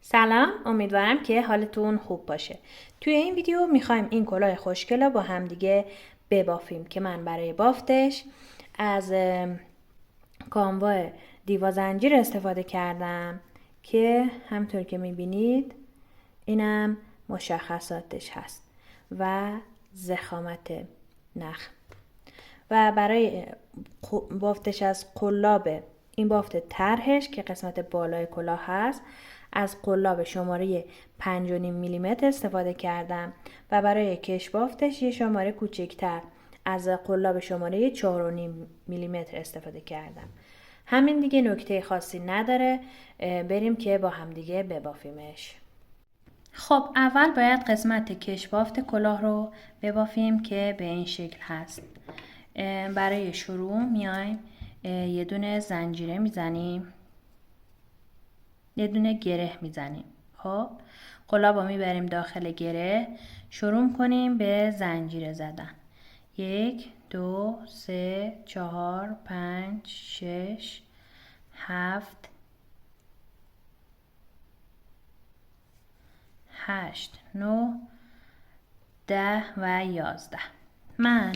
سلام، امیدوارم که حالتون خوب باشه. توی این ویدیو میخوایم این کلاه خوشگل رو با هم دیگه ببافیم که من برای بافتش از کانوا دیوا زنجیر استفاده کردم که همطور که میبینید اینم مشخصاتش هست و ضخامت نخ. و برای بافتش از قلاب این بافت طرحش که قسمت بالای کلاه هست از قلاب شماره 5.5 میلیمتر استفاده کردم و برای کش بافتش یه شماره کوچکتر از قلاب شماره 4.5 میلیمتر استفاده کردم. همین دیگه، نکته خاصی نداره. بریم که با هم دیگه ببافیمش. خب اول باید قسمت کش بافت کلاه رو ببافیم که به این شکل هست. برای شروع میایم یه دونه زنجیره میزنیم، یه دونه گره میزنیم. خب قلاب رو میبریم داخل گره، شروع کنیم به زنجیره زدن. 1 2 3 4 5 6 7 8 9 10 و 11. من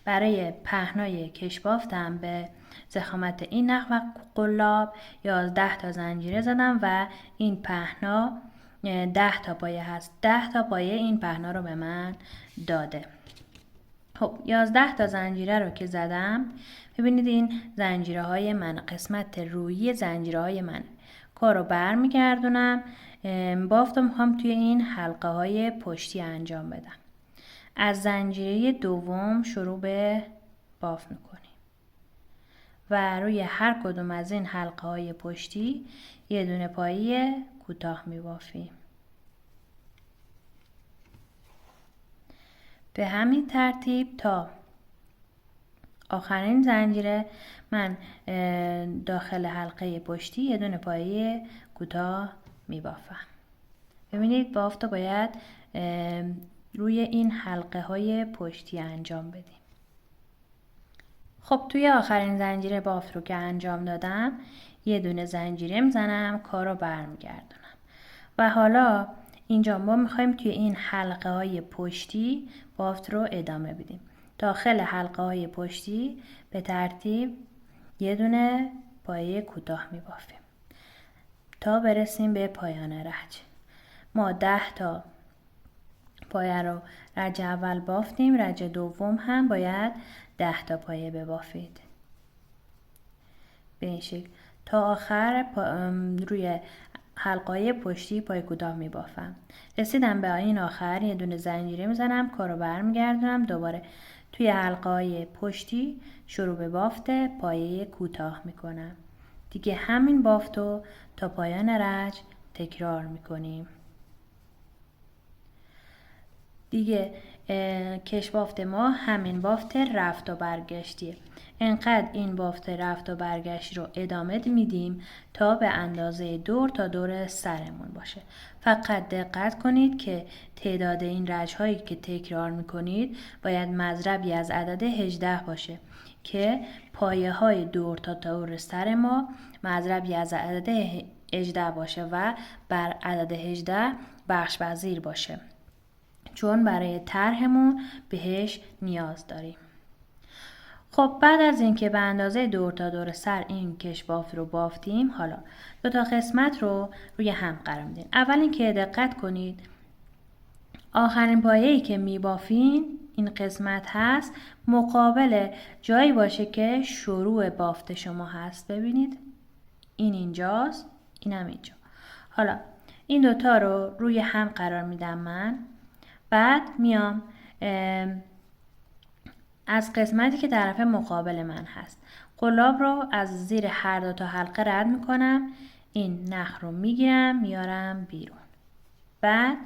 برای پهنای کش بافتم به ضخامت این نخ و قلاب 11 تا زنجیره زدم و این پهنا 10 تا پایه هست. 10 تا پایه این پهنا رو به من داده. خب 11 تا زنجیره رو که زدم، ببینید این زنجیره های من، قسمت رویی زنجیره های من. کار رو برمیگردونم. بافت رو میخوام توی این حلقه های پشتی انجام بدم. از زنجیره دوم شروع به بافت میکنیم و روی هر کدوم از این حلقه های پشتی یه دونه پایه کوتاه میبافیم. به همین ترتیب تا آخرین زنجیره من داخل حلقه پشتی یه دونه پایه کوتاه میبافم. ببینید بافت رو باید روی این حلقه های پشتی انجام بدیم. خب توی آخرین زنجیره بافت رو که انجام دادم، یه دونه زنجیره میزنم، کار رو برمیگردونم و حالا اینجا ما میخوایم توی این حلقه های پشتی بافت رو ادامه بدیم. داخل حلقه های پشتی به ترتیب یه دونه پایه کوتاه میبافیم تا برسیم به پایان رج. ما 10 تا پایه رو رج اول بافتیم، رج دوم هم باید 10 تا پایه ببافید به این شکل تا آخر. روی حلقه پشتی پای کوتاه میبافم. رسیدم به این آخر، یه دونه زنجیره میزنم، کارو برمیگردونم، دوباره توی حلقه پشتی شروع به بافت پایه کوتاه میکنم. دیگه همین بافتو تا پایان رج تکرار میکنیم. دیگه کش بافت ما همین بافت رفت و برگشتیه. انقدر این بافت رفت و برگشت رو ادامه میدیم تا به اندازه دور تا دور سرمون باشه. فقط دقت کنید که تعداد این رج هایی که تکرار میکنید باید مضربی از عدد 18 باشه که پایه های دور تا دور سر ما مضربی از عدد 18 باشه و بر عدد 18 بخش پذیر باشه، چون برای طرحمون بهش نیاز داریم. خب بعد از اینکه به اندازه دور تا دور سر این کش بافت رو بافتیم، حالا دو تا قسمت رو روی هم قرار میدیم. اول اینکه دقت کنید آخرین پایه‌ای که میبافین این قسمت هست مقابل جایی باشه که شروع بافت شما هست. ببینید این اینجاست، اینم اینجا. حالا این دوتا رو روی هم قرار میدم من. بعد میام از قسمتی که طرف مقابل من هست قلاب رو از زیر هر دو تا حلقه رد میکنم، این نخ رو میگیرم میارم بیرون، بعد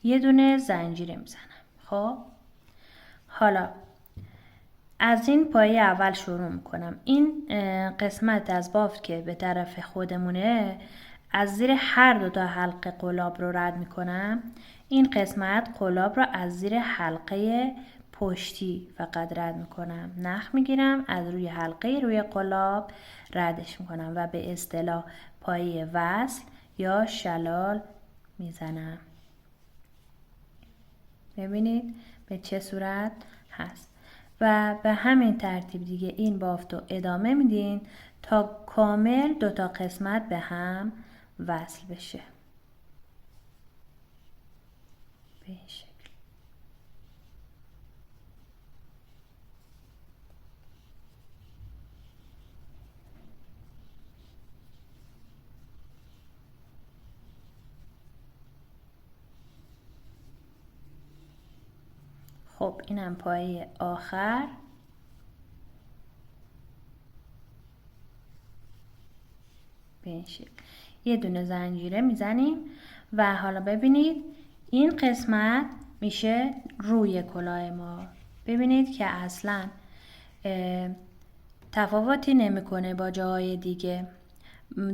یه دونه زنجیره میزنم. خب حالا از این پایه اول شروع میکنم. این قسمت از بافت که به طرف خودمونه از زیر هر دو تا حلقه قلاب رو رد میکنم. این قسمت قلاب رو از زیر حلقه پشتی فقط رد میکنم، نخ میگیرم، از روی حلقه روی قلاب ردش میکنم و به اصطلاح پایه وصل یا شلال میزنم. ببینید به چه صورت هست و به همین ترتیب دیگه این بافت رو ادامه میدین تا کامل دوتا قسمت به هم وصل بشه. به این شکل. خب اینم پایه آخر. به این شکل یه دونه زنجیره میزنیم و حالا ببینید این قسمت میشه روی کلاه ما. ببینید که اصلا تفاوتی نمیکنه با جاهای دیگه.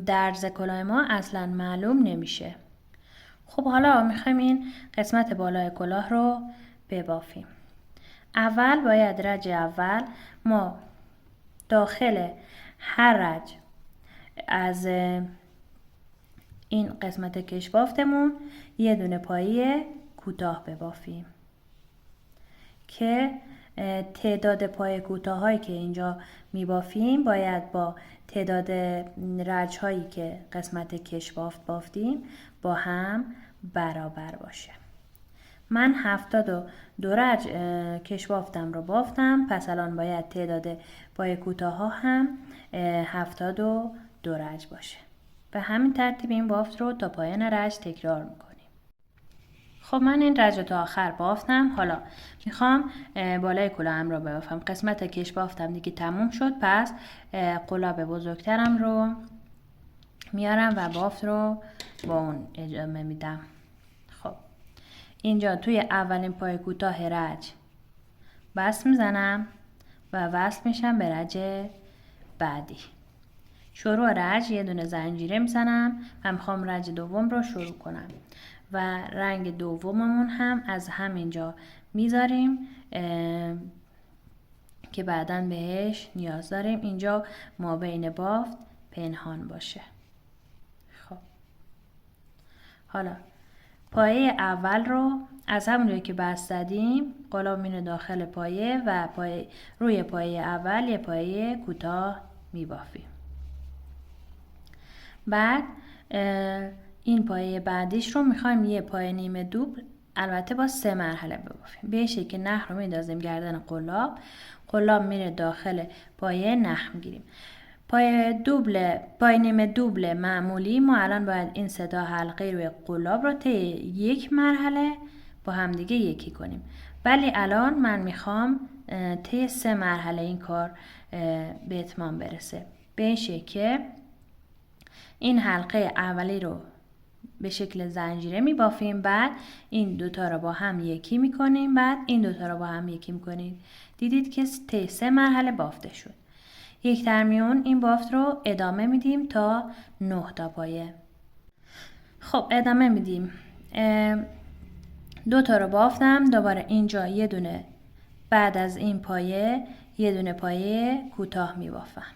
درز کلاه ما اصلا معلوم نمیشه. خب حالا میخوایم این قسمت بالای کلاه رو ببافیم. اول باید رج اول ما داخل هر رج از این قسمت کشبافتمون یه دونه پایه کوتاه ببافیم که تعداد پایه کوتاه هایی که اینجا میبافیم باید با تعداد رج هایی که قسمت کشبافت بافتیم با هم برابر باشه. من 72 رج کشبافتم رو بافتم، پس الان باید تعداد پایه کوتاه ها هم 72 رج باشه. به همین ترتیب این بافت رو تا پایان رج تکرار میکنیم. خب من این رج رو تا آخر بافتم. حالا میخوام بالای کلاهم رو ببافم. قسمت کش بافتم دیگه تموم شد، پس قلاب بزرگترم رو میارم و بافت رو با اون ادامه میدم. خب اینجا توی اولین پای کوتاه رج بست میزنم و وصل میشم به رج بعدی. شروع رج یه دونه زنجیره میزنم و میخوام رج دوم رو شروع کنم و رنگ دوممون هم از همینجا میذاریم که بعداً بهش نیاز داریم. اینجا مابین بافت پنهان باشه. خب حالا پایه اول رو از همون روی که بست زدیم قلاب میره داخل پایه و روی پایه اول یه پایه کوتاه میبافیم. بعد این پایه بعدیش رو میخوایم یه پایه نیمه دوبل، البته با 3 مرحله ببافیم. به شکلی که نخ رو میندازیم گردن قلاب میره داخل پایه نخ میگیریم. پایه نیمه دوبل معمولی ما الان باید این 3 تا حلقه روی قلاب رو طی یک مرحله با همدیگه یکی کنیم، ولی الان من میخوام طی 3 مرحله این کار به اتمام برسه. به این شکل که این حلقه اولی رو به شکل زنجیره می بافیم، بعد این دوتا رو با هم یکی می کنیم، بعد این دوتا رو با هم یکی می کنیم. دیدید که طی 3 مرحله بافته شد. یک درمیون این بافت رو ادامه میدیم تا 9 تا پایه. خب ادامه میدیم. 2 تا رو بافتم، دوباره اینجا یه دونه، بعد از این پایه یه دونه پایه کوتاه می بافم.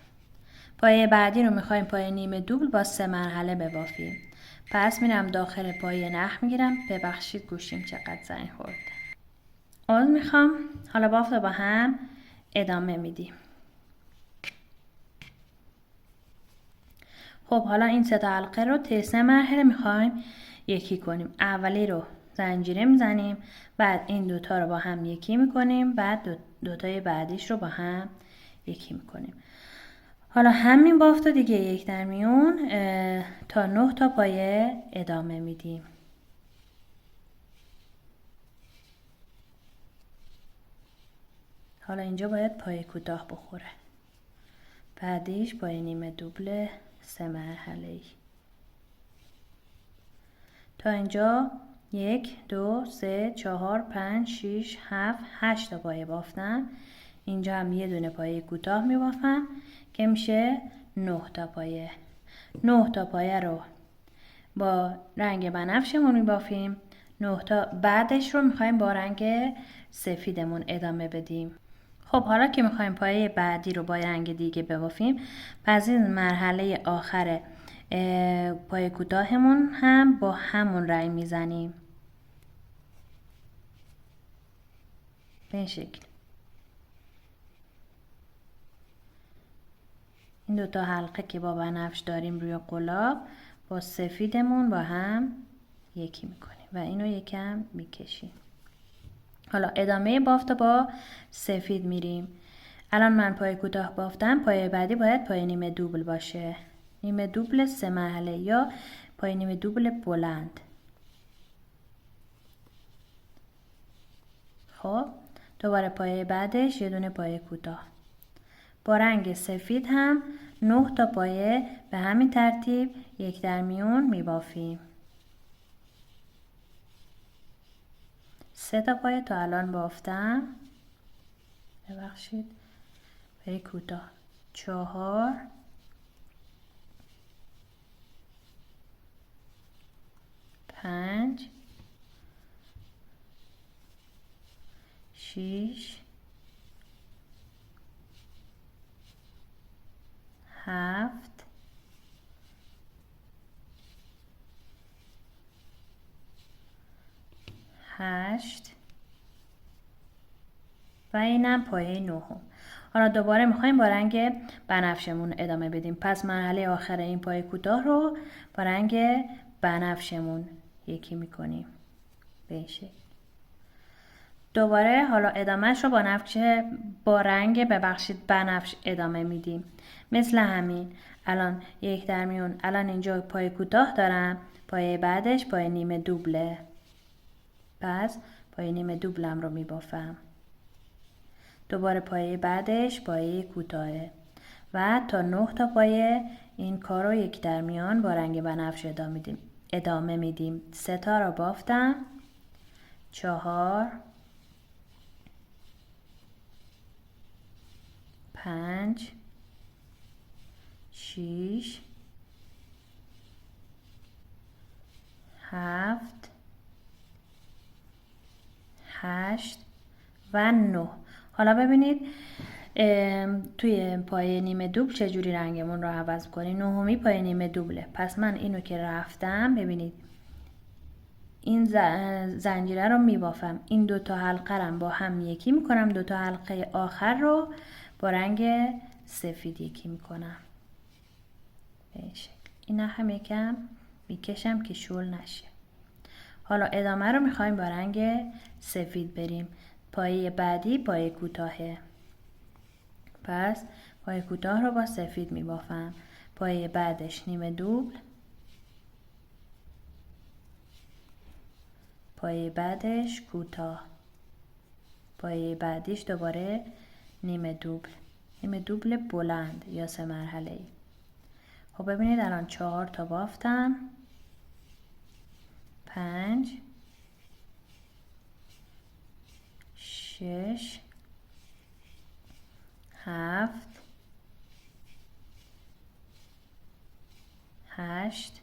پایه بعدی رو میخوایم پایه نیمه دوبل با 3 مرحله ببافیم. پس میرم داخل پایه نخ میگیرم. ببخشید گوشیم چقدر زنگ خورده. عذر میخوام. حالا بافت رو با هم ادامه میدیم. خب حالا این 3 تا حلقه رو طی 3 مرحله میخوایم یکی کنیم. اولی رو زنجیره میزنیم، بعد این دوتا رو با هم یکی میکنیم، بعد دوتای بعدیش رو با هم یکی میکنیم. حالا همین بافت رو دیگه یک درمیون تا 9 تا پایه ادامه میدیم. حالا اینجا باید پایه کوتاه بخوره. بعدیش پایه نیمه دوبل 3 مرحله‌ای. تا اینجا 1 2 3 4 5 6 7 8 تا پایه بافتم. اینجا هم یه دونه پایه کوتاه می بافم که میشه 9 تا پایه. 9 تا پایه رو با رنگ بنفشمون می بافیم. 9 تا بعدش رو میخوایم با رنگ سفیدمون ادامه بدیم. خب حالا که میخوایم پایه بعدی رو با رنگ دیگه ببافیم، پس این مرحله آخر پای کوتاهمون هم با همون رنگ میزنیم به این شکل. این دوتا حلقه که با بنفش داریم روی قلاب با سفیدمون با هم یکی میکنیم و اینو یکم میکشیم. حالا ادامه بافت با سفید میریم. الان من پای کوتاه بافتم، پای بعدی باید پای نیمه دوبل باشه. نیمه دوبل 3 مرحله یا پای نیمه دوبل بلند. خب دوباره پای بعدش یه دونه پای کوتاه. با رنگ سفید هم 9 تا پایه به همین ترتیب یک در میون میبافیم. 3 تا پایه تا الان بافتم. ببخشید. پای کوتاه 4 5 6 7 8 و اینم پایه 9. حالا دوباره میخوایم با رنگ بنفشمون ادامه بدیم. پس مرحله آخر این پای کوتاه رو با رنگ بنفشمون یکی میکنیم به این شکل. دوباره حالا ادامهش رو با رنگ بنفش ادامه میدیم. مثل همین الان یک در میون. الان اینجا پای کوتاه دارم، پای بعدش پای نیمه دوبله. پس پای نیمه دوبلم رو میبافم. دوباره پای بعدش پای کوتاهه و تا 9 تا پای این کار رو یک در میان با رنگ بنفش ادامه میدیم. 3 تا رو بافتم. 4 5 6 7 8 و 9. حالا ببینید توی پای نیمه دوبل چجوری رنگمون رو عوض کنیم. نهمی پای نیمه دوبله. پس من اینو که رفتم ببینید این زنجیره رو میبافم. این دوتا حلقه رو با هم یکی میکنم. دوتا حلقه آخر رو با رنگ سفید یکی میکنم به این شکل. این هم یکم میکشم که شل نشه. حالا ادامه رو میخوایم با رنگ سفید بریم. پایه بعدی پایه کوتاهه. پس پایه کوتاه رو با سفید میبافم. پایه بعدش نیمه دوبل. پایه بعدش کوتاه. پایه بعدیش دوباره نیمه دوبل. نیمه دوبل بلند یا 3 مرحله ای. خب ببینید الان 4 تا بافتم. 5 6 7 8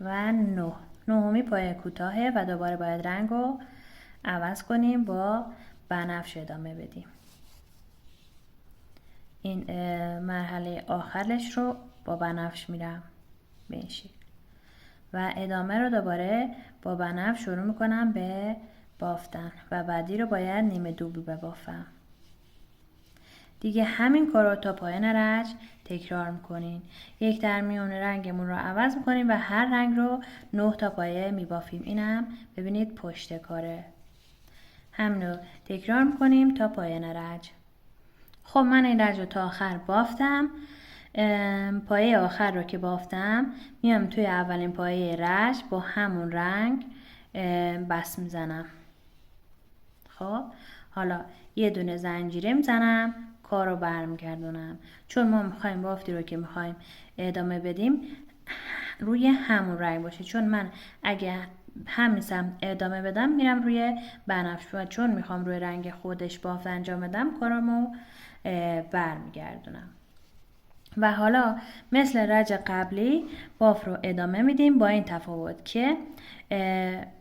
و 9. نهمی پای کوتاهه و دوباره باید رنگ رو عوض کنیم با بنفش ادامه بدیم. این مرحله آخرش رو با بنفش میرم به این شکل و ادامه رو دوباره با بنفش شروع میکنم به بافتن و بعدی رو باید نیمه دوبل ببافم. دیگه همین کار رو تا پایان رنگ تکرار میکنین. یک در میون رنگمون رو عوض میکنیم و هر رنگ رو 9 تا پایه میبافیم. اینم ببینید پشت کاره. همین رو تکرار میکنیم تا پایان رنگ. خب من این رنگ رو تا آخر بافتم. پایه آخر رو که بافتم میام توی اولین پایه رنگ با همون رنگ بس میزنم. خب حالا یه دونه زنجیره میزنم، کار رو برمیگردونم. چون ما میخوایم بافتی رو که میخوایم ادامه بدیم روی همون رنگ باشه. چون من اگه همیسم ادامه بدم میرم روی بنفش و چون میخوام روی رنگ خودش بافت انجام بدم کارمو برمیگردونم. و حالا مثل رج قبلی باف رو ادامه میدیم، با این تفاوت که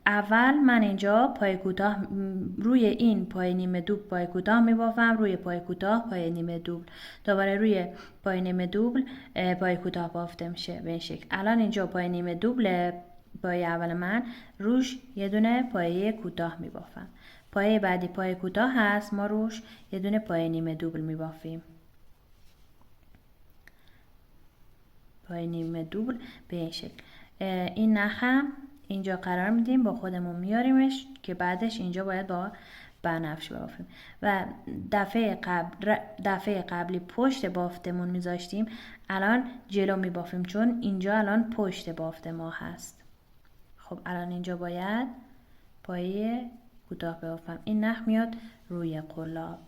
اول من اینجا پای کوتاه روی این پای نیمه دوبل پای کوتاه میبافم، روی پای کوتاه پای نیمه دوبل، دوباره روی پای نیمه دوبل پای کوتاه بافته میشه به این شکل. الان اینجا پای نیمه دوبل پای اول من، روش یه دونه پایه کوتاه میبافم. پایه بعدی پای کوتاه هست، ما روش یه دونه پای نیمه دوبل میبافیم. پای نیمه دوبل به این شکل. این نخم اینجا قرار میدیم، با خودمون میاریمش که بعدش اینجا باید با بنفش بافیم. و دفعه قبلی پشت بافتمون میذاشتیم، الان جلو میبافیم چون اینجا الان پشت بافت ما هست. خب الان اینجا باید پایه کوتاه بافم. این نخ میاد روی قلاب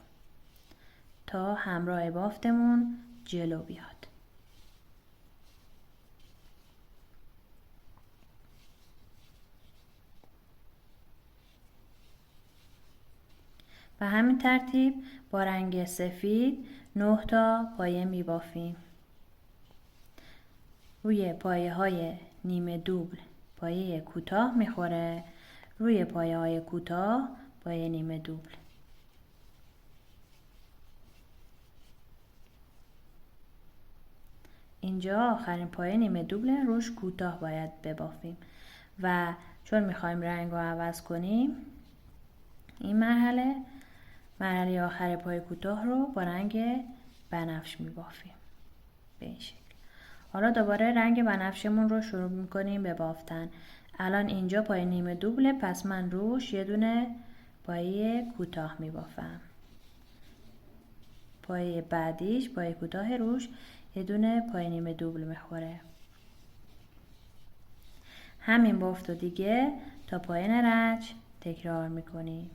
تا همراه بافتمون جلو بیاد. و همین ترتیب با رنگ سفید 9 تا پایه می بافیم. روی پایه های نیمه دوبل پایه کوتاه میخوره، روی پایه های کوتاه پایه نیمه دوبل. اینجا آخرین پایه نیمه دوبل، روش کوتاه باید ببافیم و چون میخوایم رنگ رو عوض کنیم، این مرحله آخر پای کوتاه رو با رنگ بنفش میبافیم به این شکل. حالا دوباره رنگ بنفشمون رو شروع میکنیم به بافتن. الان اینجا پای نیمه دوبله، پس من روش یه دونه پایه کوتاه میبافم. پایه بعدیش پایه کوتاه، روش یه دونه پای نیمه دوبل میخوره. همین بافت و دیگه تا پایان رج تکرار میکنیم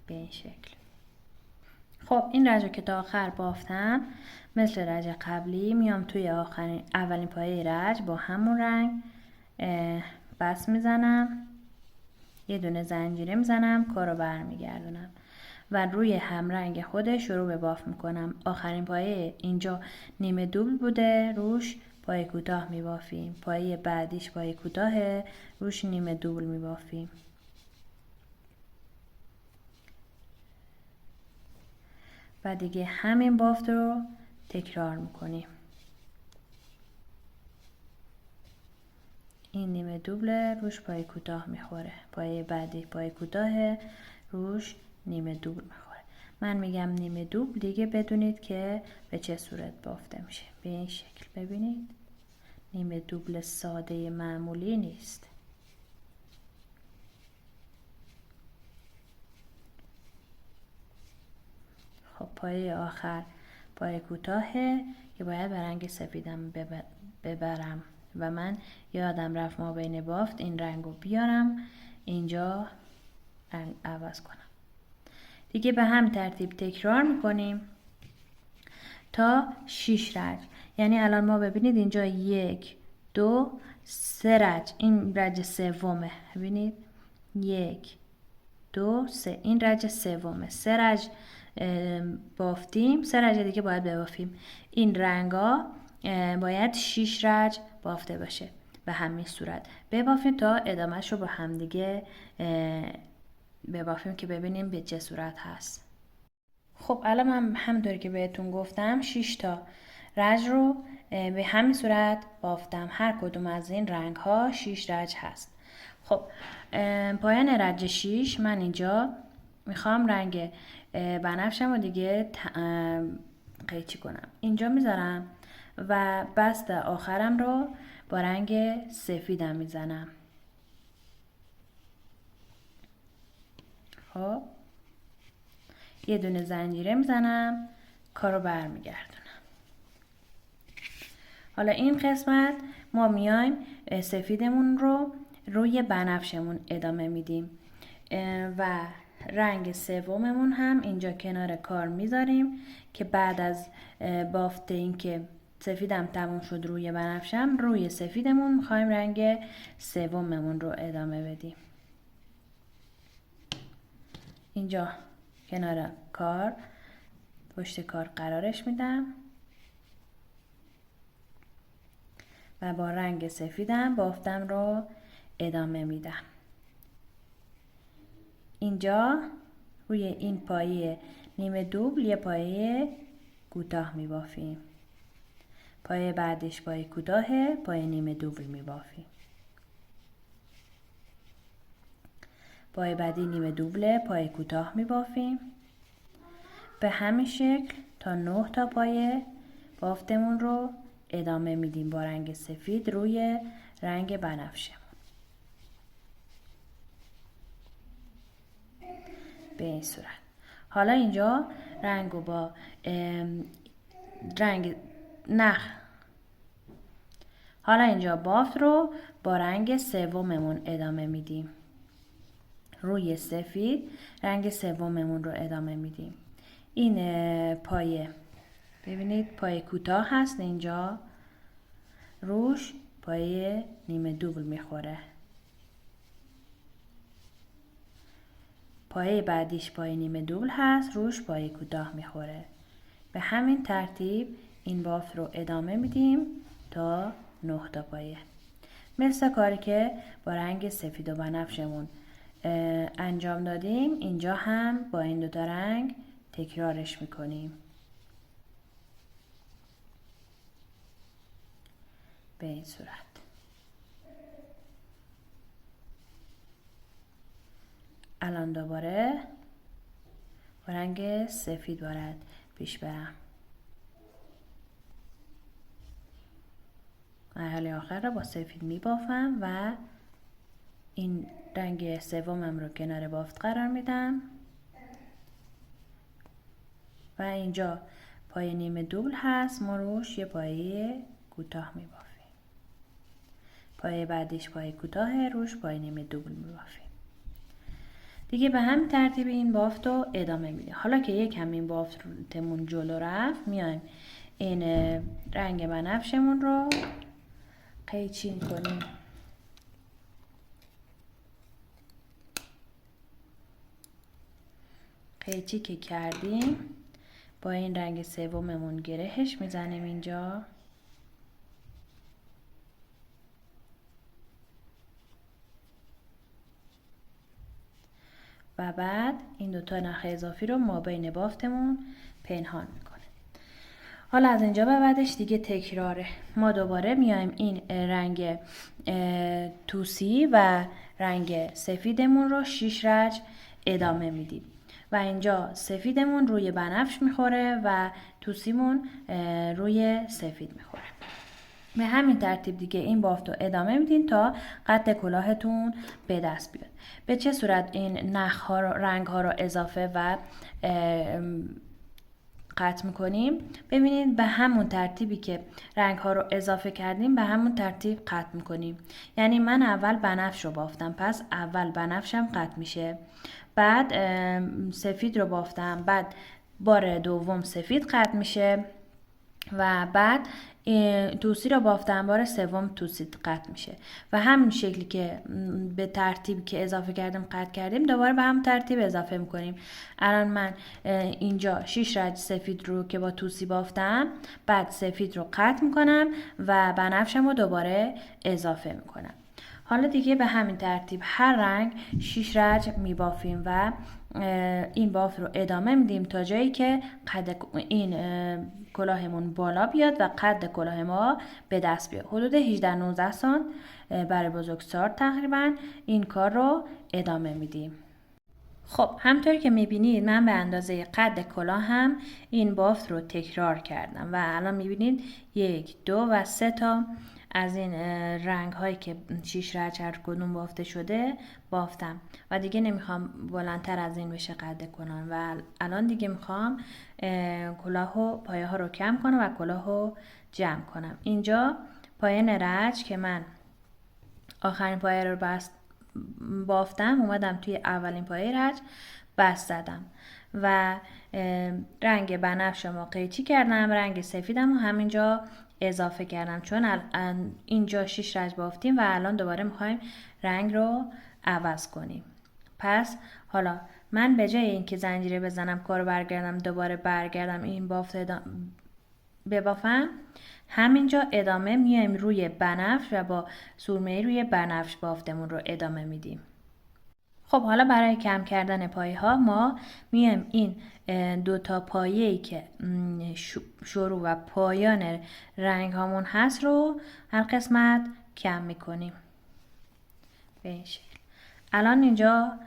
به این شکل. خب این رج رو که تا آخر بافتم، مثل رج قبلی میام توی اولین پایه رج با همون رنگ بس میزنم، یه دونه زنجیره میزنم، کارو برمیگردونم و روی همرنگ خودش شروع به باف میکنم. آخرین پایه اینجا نیمه دوبل بوده، روش پایه کوتاه میبافیم. پایه بعدیش پایه کوتاهه، روش نیمه دوبل میبافیم. و دیگه همین بافت رو تکرار میکنیم. این نیمه دوبله، روش پایه کوتاه میخوره. پایه بعدی پایه کوتاه، روش نیمه دوبل میخوره. من میگم نیمه دوبل، دیگه بدونید که به چه صورت بافته میشه. به این شکل ببینید، نیمه دوبل ساده معمولی نیست. خب پایه آخر پایه کوتاهه که باید به رنگ سفیدم ببرم و من یادم رفت ما بین بافت این رنگ رو بیارم اینجا رنگ عوض کنم. دیگه به هم ترتیب تکرار میکنیم تا 6 رج. یعنی الان ما ببینید اینجا 1 2 3 رج، این رج سومه. ببینید 1 2 3، این رج سومه. 3 رج بافتیم، 3 رج دیگه باید ببافیم. این رنگا باید 6 رج بافته باشه. به همین صورت ببافیم تا ادامهش رو با هم دیگه ببافیم که ببینیم به چه صورت هست. خب الان من همونطوری که بهتون گفتم 6 تا رج رو به همین صورت بافتم. هر کدوم از این رنگ ها 6 رج هست. خب پایان رج 6 من اینجا میخوام رنگ بنفشم رو دیگه قیچی کنم. اینجا میذارم و بست آخرم رو با رنگ سفیدم میزنم. خب یه دونه زنجیره میزنم، کارو برمیگردونم. حالا این قسمت ما میایم سفیدمون رو روی بنفشمون ادامه میدیم و رنگ سوممون هم اینجا کنار کار میذاریم که بعد از بافت این که سفیدم تموم شد روی بنفشم، روی سفیدمون میخوایم رنگ سوممون رو ادامه بدیم. اینجا کنار کار پشت کار قرارش میدم و با رنگ سفیدم بافتم رو ادامه میدم. اینجا روی این پایه نیمه دوبل یه پایه کوتاه میبافیم. پایه بعدش پایه کوتاه، پایه نیمه دوبل میبافیم. پایه بعدی نیمه دوبله، پایه کوتاه میبافیم. به همین شکل تا 9 تا پایه بافتمون رو ادامه میدیم با رنگ سفید روی رنگ بنفشمون. به این صورت. حالا اینجا رنگو با رنگ حالا اینجا بافت رو با رنگ سوممون ادامه میدیم. روی سفید رنگ سوممون رو ادامه میدیم. این پایه ببینید پایه کوتاه هست، اینجا روش پایه نیمه دوبل میخوره. پایه بعدیش پایه نیمه دوبل هست، روش پایه کوتاه میخوره. به همین ترتیب این بافت رو ادامه میدیم تا 9 تا پایه. مثل کاری که با رنگ سفید و بنفشمون انجام دادیم، اینجا هم با این دوتا رنگ تکرارش میکنیم. به این صورت. الان دوباره با رنگ سفید باید پیش برم. مرحله آخر رو با سفید میبافم و این رنگ سومم رو کنار بافت قرار میدم و اینجا پایه نیمه دوبل هست، ما روش یه پایه کوتاه میبافیم. پایه بعدیش پایه کوتاه، روش پایه نیمه دوبل میبافیم. دیگه به همین ترتیب این بافت رو ادامه میدیم. حالا که یک همین بافتمون جلو رفت، میایم این رنگ بنفشمون رو قیچی کنیم. قیچی که کردیم با این رنگ سوممون گرهش میزنیم اینجا و بعد این دوتا نخ اضافی رو ما بین بافتمون پنهان میکنه. حالا از اینجا به بعدش دیگه تکراره. ما دوباره میایم این رنگ توسی و رنگ سفیدمون رو 6 رج ادامه میدیم و اینجا سفیدمون روی بنفش میخوره و توسیمون روی سفید میخوره. به همین ترتیب دیگه این بافت رو ادامه میدین تا قد کلاهتون به دست بیاد. به چه صورت این نخ‌ها رو، رنگ‌ها رو اضافه و قطع میکنیم؟ ببینید به همون ترتیبی که رنگ‌ها رو اضافه کردیم به همون ترتیب قطع میکنیم. یعنی من اول بنفش رو بافتم، پس اول بنفشم قطع میشه، بعد سفید رو بافتم، بعد بار دوم سفید قطع میشه و بعد توسی رو بافتم، بار سوم توسی قطع میشه و همین شکلی که به ترتیبی که اضافه کردیم قطع کردیم دوباره به همون ترتیب اضافه میکنیم. الان من اینجا 6 رج سفید رو که با توسی بافتم، بعد سفید رو قطع میکنم و بنفشم رو دوباره اضافه میکنم. حالا دیگه به همین ترتیب هر رنگ 6 رج میبافیم و این بافت رو ادامه میدیم تا جایی که قد این کلاهمون بالا بیاد و قد کلاه ما به دست بیاد. حدود 18-19 سانت برای بزرگسال تقریبا این کار رو ادامه میدیم. خب همطوری که میبینید من به اندازه قد کلاه هم این بافت رو تکرار کردم و الان میبینید 1 2 و 3 تا از این رنگ هایی که 6 رج هر کدوم بافته شده بافتم و دیگه نمیخوام بلندتر از این بشه قد کلاه و الان دیگه میخوام کلاهو پایه ها رو کم کنم و کلاهو جمع کنم. اینجا پایه رج که من آخرین پایه رو بافتم، اومدم توی اولین پایه رج بست زدم و رنگ بنفش رو قیچی کردم، رنگ سفیدم رو همینجا اضافه کردم چون اینجا 6 رج بافتیم و الان دوباره میخوایم رنگ رو عوض کنیم. پس حالا من به جای اینکه زنجیره بزنم کارو برگردم دوباره برگردم این بافت ببافم، همینجا ادامه میایم روی بنفش و با سرمه روی بنفش بافتمون رو ادامه میدیم. خب حالا برای کم کردن پایه ها ما میایم این دو تا پایه‌ای که شروع و پایان رنگ هامون هست رو هر قسمت کم میکنیم به این شکل. الان اینجا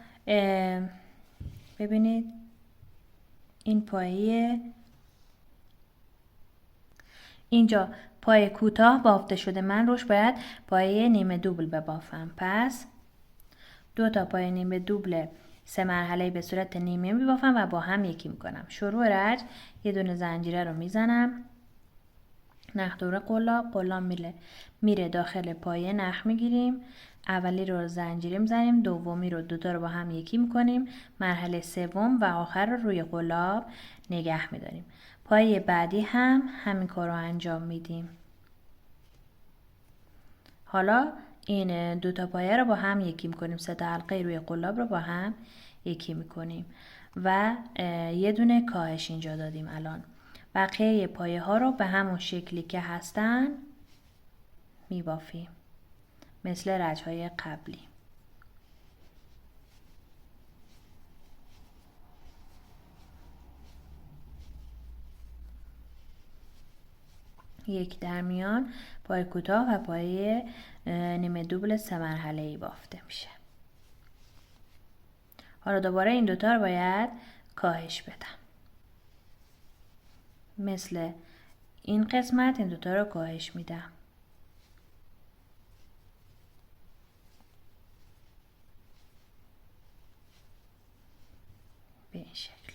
ببینید این پایه اینجا پایه کوتاه بافته شده، من روش باید پایه نیمه دوبل ببافم. پس 2 تا پایه نیمه دوبل 3 مرحله به صورت نیمه میبافم و با هم یکی میکنم. شروع رج یه دونه زنجیره رو میزنم، نخ دور قلاب میره داخل پایه، نخ میگیریم، اولی رو زنجیره میزنیم، دومی رو 2 تا رو با هم یکی میکنیم، مرحله سوم و آخر رو روی قلاب نگه میداریم. پایه بعدی هم همین کار رو انجام میدیم. حالا این 2 تا پایه رو با هم یکی میکنیم، 3 تا حلقه روی قلاب رو با هم یکی میکنیم و یه دونه کاهش اینجا دادیم. الان بقیه پایه ها رو به همون شکلی که هستن میبافیم مثل رج های قبلی. یک در میان پایه کوتاه و پایه نیمه دوبل 3 مرحله ای بافته میشه. حالا دوباره این دوتا رو باید کاهش بدم، مثل این قسمت این دوتا رو کاهش میدم. به این شکل.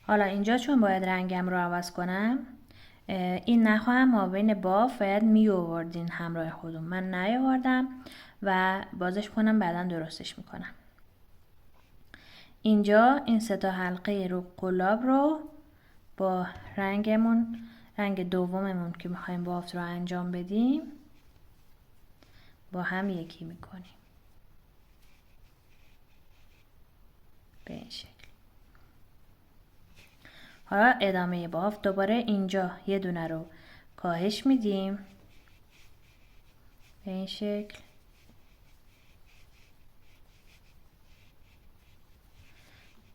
حالا اینجا چون باید رنگم رو عوض کنم، این نخو هم مابین باف باید می آوردین همراه خودم، من نیاوردم و بازش کنم بعدا درستش میکنم. اینجا این 3 تا حلقه رو قلاب رو با رنگ دوممون که میخوایم بافت رو انجام بدیم با هم یکی میکنیم به این شکل. حالا ادامه بافت دوباره اینجا یه دونه رو کاهش میدیم به این شکل.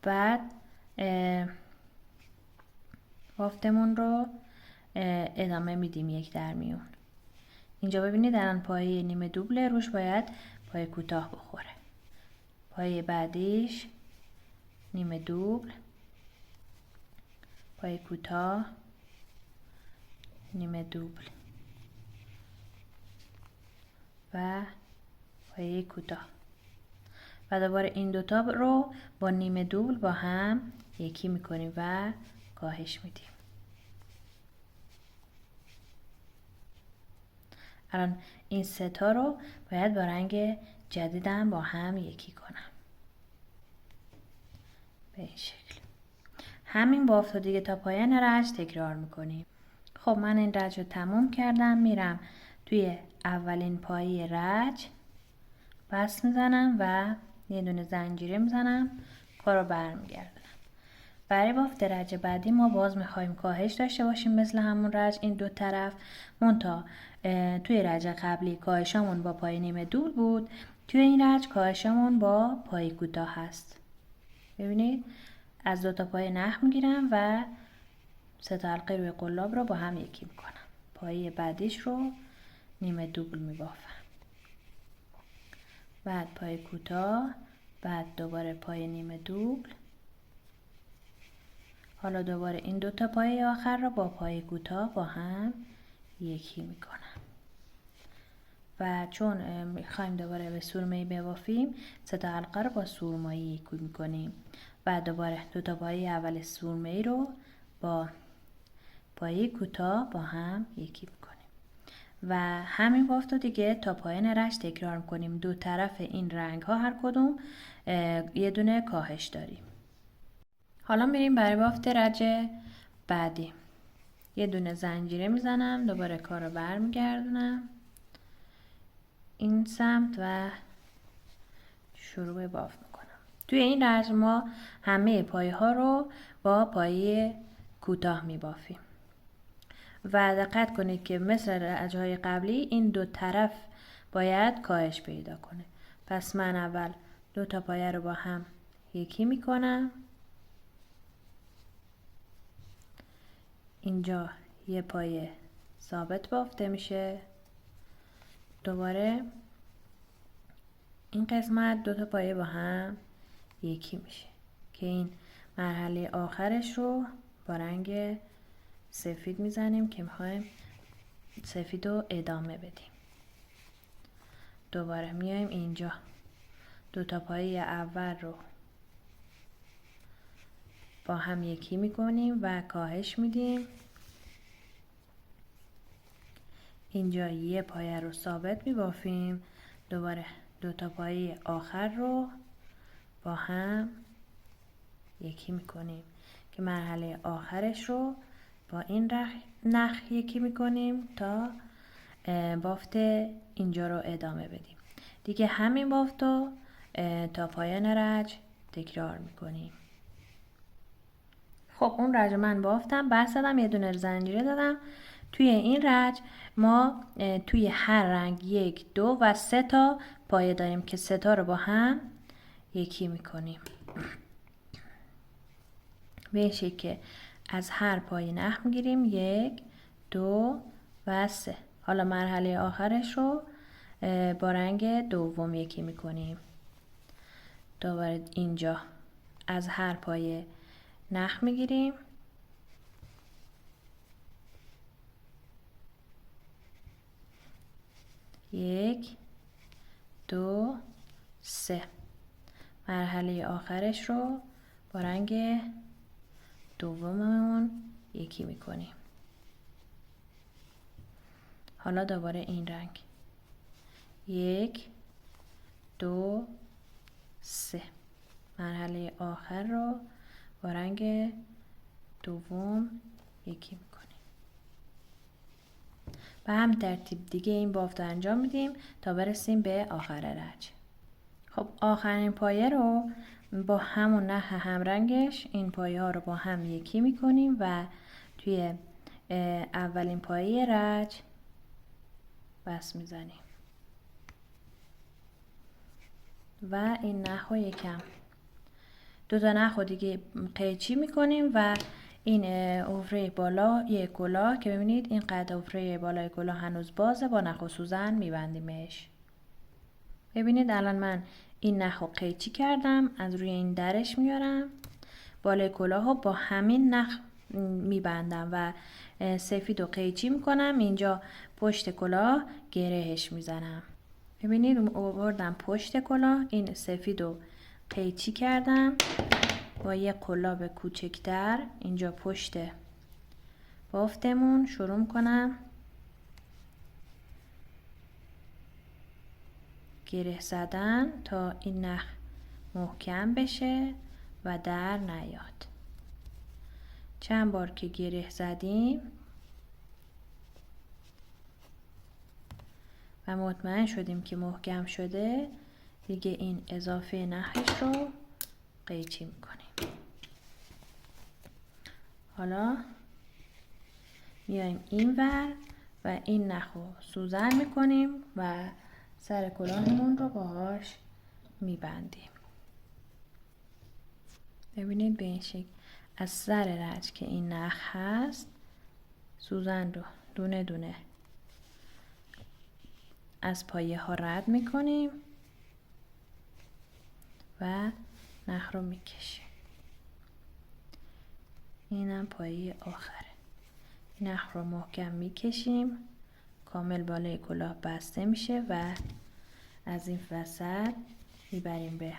بعد بافتمون رو ادامه میدیم یک در میون. اینجا ببینید الان پایه نیمه دوبل، روش باید پایه کوتاه بخوره. پایه بعدیش نیمه دوبل، پایه کوتاه، نیمه دوبل و پایه کوتاه و دوباره این دوتا رو با نیمه دوبل با هم یکی میکنیم و کاهش میدیم. الان این 3 تا رو باید با رنگ جدیدم با هم یکی کنم به این شکل. همین بافت رو دیگه تا پایان رج تکرار میکنیم. خب من این رج رو تموم کردم، میرم توی اولین پایه رج بس میزنم و یه دونه زنجیره میزنم، کار رو برمیگردونم. برای بافت رج بعدی ما باز میخوایم کاهش داشته باشیم مثل همون رج این دو طرف، منتها توی رج قبلی کاهشمون با پای نیمه دوبل بود، توی این رج کاهشمون با پای کوتاه هست. ببینید از 2 تا پای نخ میگیرم و 3 تا حلقه روی قلاب رو با هم یکی میکنم. پایه بعدیش رو نیمه دوبل میبافم، بعد پای کوتاه، بعد دوباره پای نیمه دوبل. حالا دوباره این 2 تا پایه آخر رو با پای کوتاه با هم یکی میکنم و چون میخوایم دوباره به سرمه‌ای ببافیم 3 تا حلقه رو با سرمه‌ای یکی میکنیم و دوباره 2 تا پایه اول سرمه‌ای رو با پایه کوتاه با هم یکی میکنیم و همین بافت رو دیگه تا پایان رج تکرار میکنیم. 2 طرف این رنگ ها هر کدوم یه دونه کاهش داریم. حالا میریم برای بافت رج بعدی. یه دونه زنجیره میزنم، دوباره کار رو برمیگردونم این سمت و شروع بافت میکنم. توی این رژ ما همه پایه ها رو با پایه کوتاه می بافیم و دقت کنید که مثل رژهای قبلی این دو طرف باید کاهش پیدا کنه. پس من اول 2 تا پایه رو با هم یکی می کنم. اینجا یه پایه ثابت بافته میشه. دوباره این قسمت 2 تا پایه با هم یکی میشه که این مرحله آخرش رو با رنگ سفید میزنیم که میخوایم سفید رو ادامه بدیم. دوباره میایم اینجا 2 تا پایه اول رو با هم یکی میکنیم و کاهش میدیم. اینجا یه پایه رو ثابت میبافیم. دوباره 2 تا پایه آخر رو با هم یکی میکنیم که مرحله آخرش رو با این نخ یکی میکنیم تا بافت اینجا رو ادامه بدیم. دیگه همین بافت رو تا پایان رج تکرار میکنیم. خب اون رج من بافتم، بس دادم، یه دونه زنجیره دادم. توی این رج ما توی هر رنگ 1 2 و 3 تا پایه داریم که 3 تا رو با هم یکی میکنیم به این شکل که از هر پایه نخ میگیریم 1 2 و 3. حالا مرحله آخرش رو با رنگ دوم یکی میکنیم. دوباره اینجا از هر پایه نخ میگیریم 1 2 3. مرحله آخرش رو با رنگ دوممون یکی میکنیم. حالا دوباره این رنگ 1 2 3. مرحله آخر رو با رنگ دوم یکی میکنیم. به هم ترتیب دیگه این بافت رو انجام میدیم تا برسیم به آخر رج. خب آخرین پایه رو با همون نخ همرنگش این پایه ها رو با هم یکی میکنیم و توی اولین پایه رج بس میزنیم و این نخ رو یکم 2 تا نخ رو دیگه قیچی میکنیم و این حفره بالا یک کلاه که ببینید این قد حفره بالای کلاه هنوز بازه با نخ و سوزن میبندیمش. ببینید الان من این نخ رو قیچی کردم، از روی این درش میارم، بالای کلاه رو با همین نخ میبندم و سفید رو قیچی میکنم. اینجا پشت کلاه گرهش میزنم. ببینید آوردم پشت کلاه، این سفید رو قیچی کردم با یه قلاب کوچکتر اینجا پشت بافتمون شروع میکنم گره زدن تا این نخ محکم بشه و در نیاد. چند بار که گره زدیم و مطمئن شدیم که محکم شده دیگه این اضافه نخش رو قیچی میکنیم. حالا میایم این ور و این نخ رو سوزن میکنیم و سر کلاهمون رو باهاش میبندیم. ببینید به این شکل از سر رج که این نخ هست سوزن رو دونه دونه از پایه ها رد میکنیم و نخ رو میکشیم. اینم پایه آخره. نخ رو محکم میکشیم کامل بالای کلاه بسته میشه و از این وسط میبریم به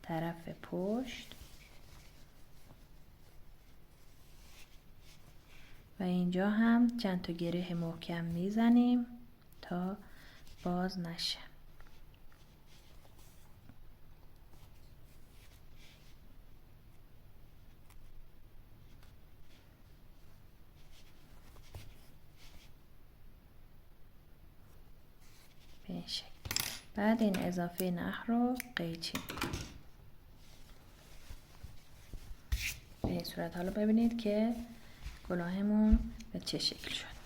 طرف پشت و اینجا هم چند تا گره محکم میزنیم تا باز نشه. به این شکل. بعد این اضافه نخ رو قیچی. صورت. حالا ببینید که کلاهمون به چه شکل شد.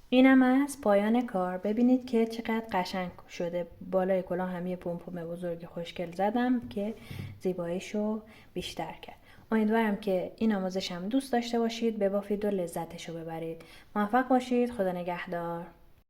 اینم از پایان کار. ببینید که چقدر قشنگ شده. بالای کلاه هم یه پمپم بزرگ خوشگل زدم که زیباییشو بیشتر کرد. امیدوارم که این آموزشم دوست داشته باشید، ببافید و لذتشو ببرید. موفق باشید. خدا نگهدار.